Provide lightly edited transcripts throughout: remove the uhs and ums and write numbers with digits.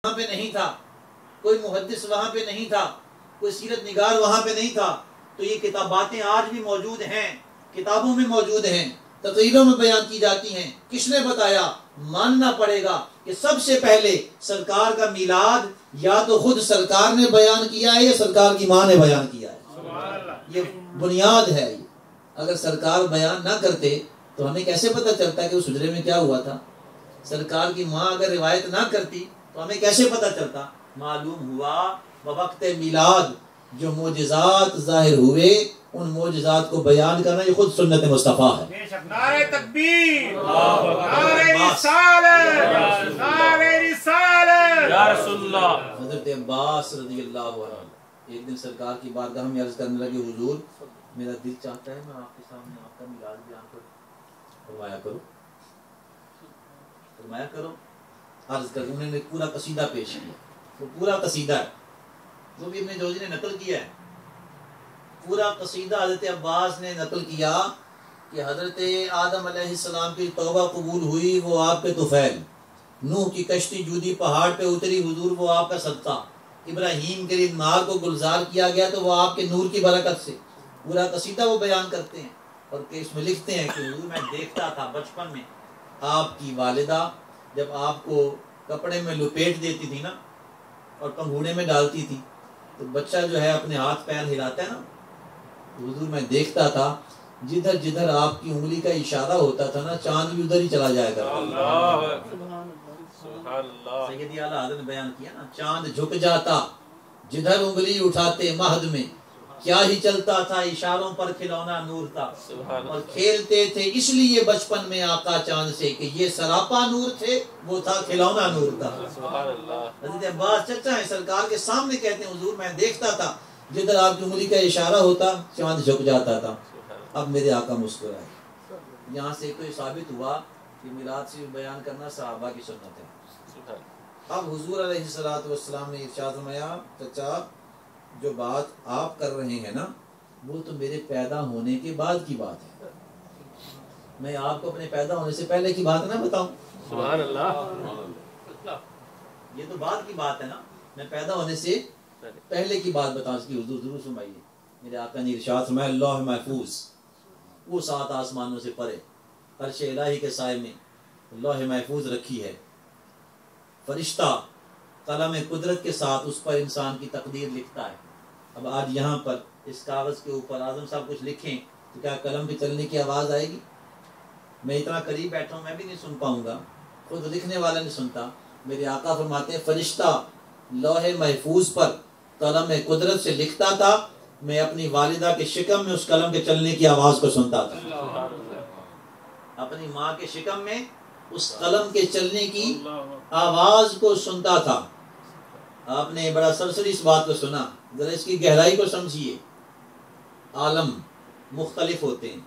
وہاں پہ نہیں تھا، کوئی محدث وہاں پہ نہیں تھا، کوئی سیرت نگار وہاں پہ نہیں تھا، تو یہ کتاباتیں آج بھی موجود ہیں، کتابوں میں موجود ہیں، تقریروں میں بیان کی جاتی ہیں۔ کس نے بتایا؟ ماننا پڑے گا کہ سب سے پہلے سرکار کا میلاد یا تو خود سرکار نے بیان کیا ہے یا سرکار کی ماں نے بیان کیا ہے۔ یہ بنیاد ہے۔ اگر سرکار بیان نہ کرتے تو ہمیں کیسے پتہ چلتا ہے کہ اس حجرے میں کیا ہوا تھا؟ سرکار کی ماں اگر روایت نہ کرتی تو ہمیں کیسے پتہ چلتا؟ معلوم ہوا بوقت میلاد جو معجزات ظاہر ہوئے، ان معجزات کو بیان کرنا یہ خود سنت مصطفیٰ ہے۔ نعرہ تکبیر، نعرہ رسالت، نعرہ رسالت یا رسول اللہ۔ حضرت عباس رضی اللہ عنہ ایک دن سرکار کی بارگاہ میں عرض کرنے لگے، حضور میرا دل چاہتا ہے میں آپ کے سامنے آپ کا میلاد بیان کروں۔ فرمایا کرو، فرمایا کرو۔ عرض کر انہوں نے پورا قصیدہ پیش کیا، وہ پورا قصیدہ ہے جو بھی ابن جوزی نے نقل کیا ہے، پورا قصیدہ حضرت عباس نے نقل کیا کہ حضرت آدم علیہ السلام کی توبہ قبول ہوئی، وہ آپ کے طفیل، نوح کی کشتی جودی پہاڑ پہ اتری، حضور وہ آپ کا صدقہ، ابراہیم کے لیے نار کو گلزار کیا گیا تو وہ آپ کے نور کی برکت سے۔ پورا قصیدہ وہ بیان کرتے ہیں اور اس میں لکھتے ہیں کہ حضور میں دیکھتا تھا بچپن میں آپ کی والدہ جب آپ کو کپڑے میں لپیٹ دیتی تھی نا اور پنگھوڑے میں ڈالتی تھی تو بچہ جو ہے اپنے ہاتھ پیر ہلاتا ہے نا، تو حضور میں دیکھتا تھا جدھر جدھر آپ کی انگلی کا اشارہ ہوتا تھا نا چاند بھی ادھر ہی چلا جایا کرتا۔ سیدی اعلیٰ حضرت نے بیان کیا نا، چاند جھک جاتا جدھر انگلی اٹھاتے مہد میں، کیا ہی چلتا تھا اشاروں پر کھلونا نور تھا، اور کھیلتے تھے اس لیے بچپن میں آقا چاند سے کہ یہ سراپا نور تھے، وہ تھا کھلونا نور تھا۔ حضرت عباس چچا ہیں، سرکار کے سامنے کہتے ہیں حضور میں دیکھتا تھا جدھر آپ کی انگلی کا اشارہ ہوتا چاند جھک جاتا تھا۔ اب میرے آقا مسکرائے۔ یہاں سے تو یہ ثابت ہوا کہ میلاد سے بیان کرنا صحابہ کی سنت ہے۔ اب حضور علیہ السلام نے ارشاد فرمایا چچا جو بات آپ کر رہے ہیں نا وہ تو میرے پیدا ہونے کے بعد کی بات ہے، میں آپ کو اپنے پیدا ہونے سے پہلے کی بات نہ بتاؤں؟ سبحان اللہ، یہ تو بعد کی بات ہے نا، میں پیدا ہونے سے پہلے کی بات بتاؤں، اس کی حضور ضرور سنائیے۔ میرے آقا نے ارشاد فرمایا اللہ محفوظ وہ 7 آسمانوں سے پرے عرش الہی کے سائے میں اللہ محفوظ رکھی ہے، فرشتہ قلم قدرت کے ساتھ اس پر انسان کی تقدیر لکھتا ہے۔ اب آج یہاں پر اس کاغذ کے اوپر اعظم صاحب کچھ لکھیں تو کیا قلم کے چلنے کی آواز آئے گی؟ میں اتنا قریب بیٹھا ہوں میں بھی نہیں سن پاؤں گا، خود لکھنے والا نہیں سنتا۔ میرے آقا فرماتے ہیں فرشتہ لوح محفوظ پر قلم قدرت سے لکھتا تھا، میں اپنی والدہ کے شکم میں اس قلم کے چلنے کی آواز کو سنتا تھا، اپنی ماں کے شکم میں اس قلم کے چلنے کی آواز کو سنتا تھا۔ آپ نے بڑا سرسری اس بات کو سنا، ذرا اس کی گہرائی کو سمجھیے۔ عالم مختلف ہوتے ہیں،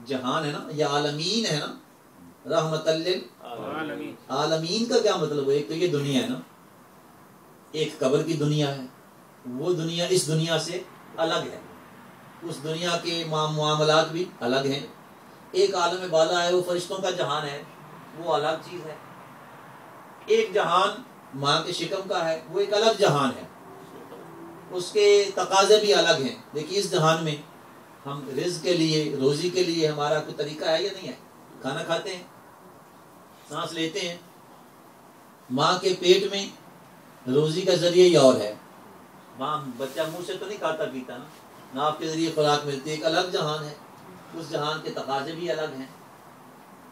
جہان ہے نا، یہ عالمین ہے نا، رحمت للعالمین۔ عالمین کا کیا مطلب ہے؟ ایک تو یہ دنیا ہے نا، ایک قبر کی دنیا ہے، وہ دنیا اس دنیا سے الگ ہے، اس دنیا کے معاملات بھی الگ ہیں۔ ایک عالم بالا ہے، وہ فرشتوں کا جہان ہے، وہ الگ چیز ہے۔ ایک جہان ماں کے شکم کا ہے، وہ ایک الگ جہان ہے، اس کے تقاضے بھی الگ ہیں۔ دیکھیے اس جہان میں ہم رزق کے لیے، روزی کے لیے ہمارا کوئی طریقہ ہے یا نہیں ہے؟ کھانا کھاتے ہیں، سانس لیتے ہیں، ماں کے پیٹ میں روزی کا ذریعہ ہی اور ہے، ماں بچہ منہ سے تو نہیں کھاتا پیتا نا، ناف کے ذریعے خوراک ملتی ہے، ایک الگ جہان ہے، اس جہان کے تقاضے بھی الگ ہیں،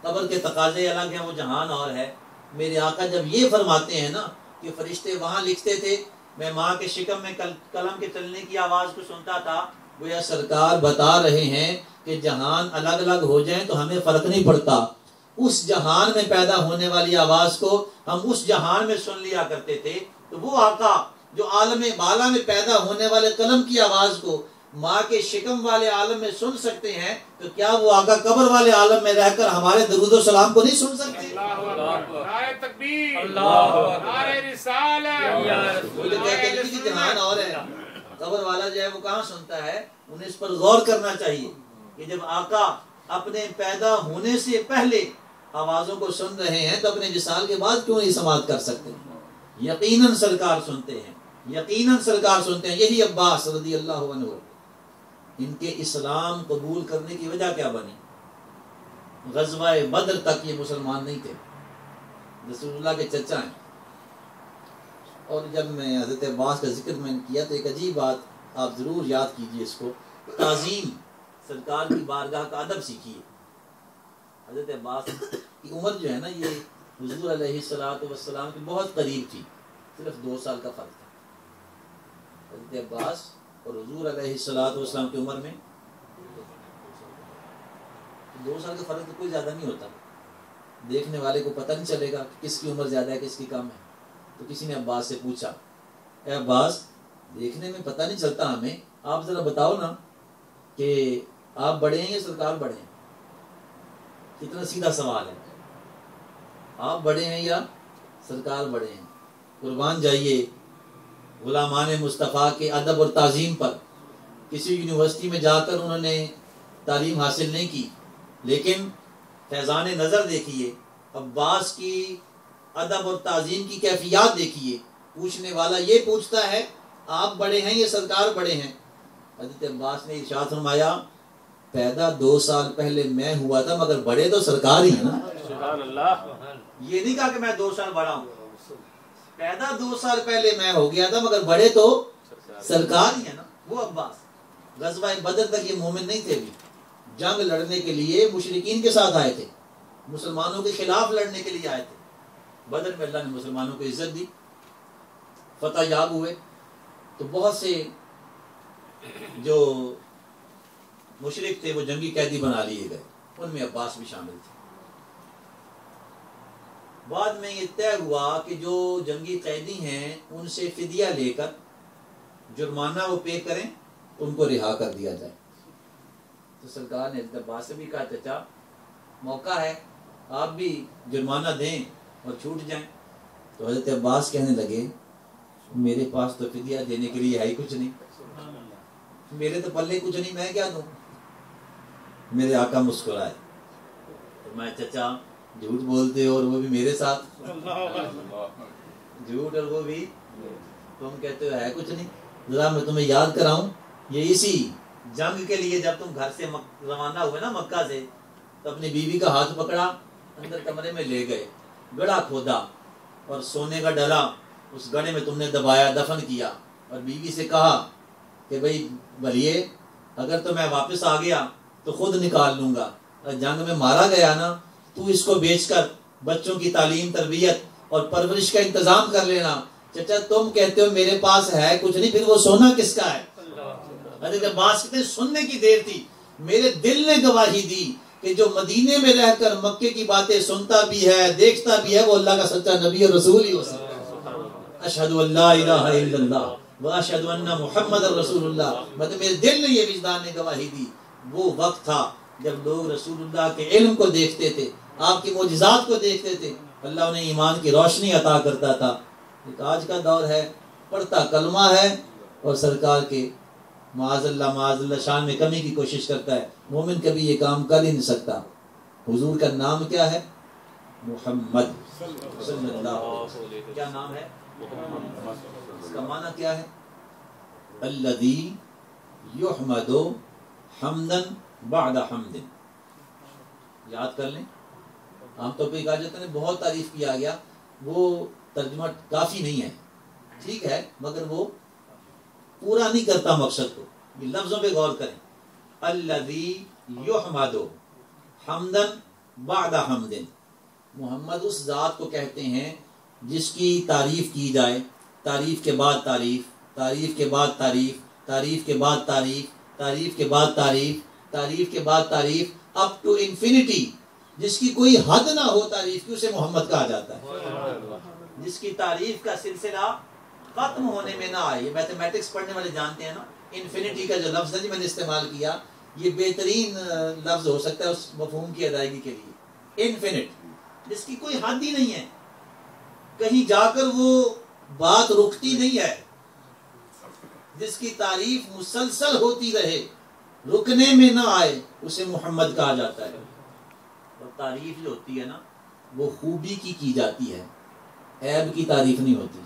قبر کے تقاضے الگ ہیں، وہ جہان اور ہے۔ میرے آقا جب یہ فرماتے ہیں نا کہ فرشتے وہاں لکھتے تھے میں ماں کے شکم میں قلم کے چلنے کی آواز کو سنتا تھا، گویا سرکار بتا رہے ہیں کہ جہان الگ الگ ہو جائیں تو ہمیں فرق نہیں پڑتا، اس جہان میں پیدا ہونے والی آواز کو ہم اس جہان میں سن لیا کرتے تھے۔ تو وہ آقا جو عالم بالا میں پیدا ہونے والے قلم کی آواز کو ماں کے شکم والے عالم میں سن سکتے ہیں تو کیا وہ آقا قبر والے عالم میں رہ کر ہمارے درود و سلام کو نہیں سن سکتے؟ نعرہ تکبیر، نعرہ رسالت، جہان اور ہے، قبر والا جو ہے وہ کہاں سنتا ہے؟ انہیں اس پر غور کرنا چاہیے کہ جب آقا اپنے پیدا ہونے سے پہلے آوازوں کو سن رہے ہیں تو اپنے وصال کے بعد کیوں نہیں سماعت کر سکتے؟ یقیناً سرکار سنتے ہیں، یقیناً سرکار سنتے ہیں. یہی عباس رضی اللہ عنہ ان کے اسلام قبول کرنے کی وجہ کیا بنی؟ غزوہ بدر تک یہ مسلمان نہیں تھے، رسول اللہ کے چچا ہیں. اور جب میں حضرت عباس کا ذکر میں نے کیا تو ایک عجیب بات آپ ضرور یاد کیجئے اس کو، تعظیم، سرکار کی بارگاہ کا ادب سیکھیے. حضرت عباس کی عمر جو ہے نا یہ حضور علیہ السلام کے بہت قریب تھی، صرف 2 سال کا فرق تھا. حضرت عباس اور حضور علیہ السلام کی عمر میں 2 سال کا فرق تو کوئی زیادہ نہیں ہوتا. دیکھنے والے کو پتہ نہیں چلے گا کہ کس کی عمر زیادہ ہے کس کی کم ہے. تو کسی نے عباس سے پوچھا، اے عباس دیکھنے میں پتہ نہیں چلتا ہمیں، آپ ذرا بتاؤ نا کہ آپ بڑے ہیں یا سرکار بڑے ہیں؟ کتنا سیدھا سوال ہے، آپ بڑے ہیں یا سرکار بڑے ہیں؟ قربان جائیے غلامان مصطفیٰ کے ادب اور تعظیم پر. کسی یونیورسٹی میں جا کر انہوں نے تعلیم حاصل نہیں کی، لیکن فیضان نظر دیکھیے، عباس کی ادب اور تعظیم کی کیفیات دیکھیے. پوچھنے والا یہ پوچھتا ہے آپ بڑے ہیں یا سرکار بڑے ہیں؟ حضرت عباس نے ارشاد فرمایا پیدا 2 سال پہلے میں ہوا تھا مگر بڑے تو سرکار ہی ہیں نا. سبحان اللہ. یہ نہیں کہا کہ میں 2 سال بڑا ہوں، پیدا 2 سال پہلے میں ہو گیا تھا مگر بڑے تو سرکار ہی ہیں نا. وہ عباس غزوہ بدر تک یہ مومن نہیں تھے، بھی جنگ لڑنے کے لیے مشرکین کے ساتھ آئے تھے، مسلمانوں کے خلاف لڑنے کے لیے آئے تھے. بدر میں اللہ نے مسلمانوں کو عزت دی، فتح یاب ہوئے. تو بہت سے جو مشرک تھے وہ جنگی قیدی بنا لیے گئے، ان میں عباس بھی شامل تھے. بعد میں یہ طے ہوا کہ جو جنگی قیدی ہیں ان سے فدیہ لے کر جرمانہ وہ پے کریں، ان کو رہا کر دیا جائے. تو سرکار نے حضرت عباس سے بھی کہا چچا موقع ہے آپ بھی جرمانہ دیں اور چھوٹ جائیں. تو حضرت عباس کہنے لگے میرے پاس تو فدیہ دینے کے لیے ہے ہی کچھ نہیں، میرے تو پلے کچھ نہیں، میں کیا دوں؟ میرے آقا مسکرائے، میں چچا جھوٹ بولتے ہو اور وہ بھی میرے ساتھ، جھوٹ اور وہ بھی تم کہتے ہو ہے کچھ نہیں. ذرا میں تمہیں یاد کراؤں، یہ اسی جنگ کے لیے جب تم گھر سے روانہ ہوئے نا مکہ سے، تو اپنی بیوی کا ہاتھ پکڑا، اندر کمرے میں لے گئے، گڑھا کھودا اور سونے کا ڈلا اس گڑھے میں تم نے دبایا، دفن کیا، اور بیوی سے کہا کہ بھئی بھلیے اگر تو میں واپس آ گیا تو خود نکال لوں گا، اور جنگ میں مارا گیا نا تو اس کو بیچ کر بچوں کی تعلیم تربیت اور پرورش کا انتظام کر لینا. چچا تم کہتے ہو میرے پاس ہے کچھ نہیں، پھر وہ سونا کس کا ہے؟ حضرت عباس کہتے ہیں سننے کی دیر تھی، میرے دل نے گواہی دی کہ جو مدینے میں رہ کر مکے کی باتیں سنتا بھی ہے دیکھتا بھی ہے وہ اللہ کا سچا نبی اور رسول ہی ہو سکتا ہے. اشہد ان لا الہ الا اللہ و اشہد ان محمد رسول اللہ. مطلب میرے دل نے یہ وجدان نے گواہی دی. وہ وقت تھا جب لوگ رسول اللہ کے علم کو دیکھتے تھے، آپ کی معجزات کو دیکھتے تھے، اللہ انہیں ایمان کی روشنی عطا کرتا تھا. ایک آج کا دور ہے پڑھتا کلمہ ہے اور سرکار کے معاذ اللہ شان میں کمی کی کوشش کرتا ہے. مومن کبھی یہ کام کر ہی نہیں سکتا. حضور کا نام کیا ہے؟ محمد صلی اللہ علیہ وسلم. کیا نام ہے؟ اس کا معنی کیا ہے؟ الذی یحمد حمدا بعد حمد. یاد کر لیں، عام طور پہ کہا جاتا ہے بہت تعریف کیا گیا، وہ ترجمہ کافی نہیں ہے، ٹھیک ہے، مگر وہ پورا نہیں کرتا مقصد کو. یہ لفظوں پہ غور کریں. الذی یحمد حمدا بعد حمد. محمد اس ذات کو کہتے ہیں جس کی تعریف کی جائے، تعریف کے بعد تعریف، تعریف کے بعد تعریف، تعریف کے بعد تعریف، تعریف کے بعد تعریف، تعریف کے بعد تعریف، اپ ٹو انفینٹی. جس کی کوئی حد نہ ہو تعریف کی، اسے محمد کہا جاتا ہے. جس کی تعریف کا سلسلہ ختم ہونے میں نہ آئے. یہ میتھمیٹکس پڑھنے والے جانتے ہیں نا، انفینٹی کا جو لفظ ہے میں نے استعمال کیا، یہ بہترین لفظ ہو سکتا ہے اس مفہوم کی ادائیگی کے لیے. انفینٹ، جس کی کوئی حد ہی نہیں ہے، کہیں جا کر وہ بات رکتی نہیں ہے، جس کی تعریف مسلسل ہوتی رہے، رکنے میں نہ آئے، اسے محمد کہا جاتا ہے. اور تعریف جو ہوتی ہے نا وہ خوبی کی جاتی ہے، عیب کی تعریف نہیں ہوتی.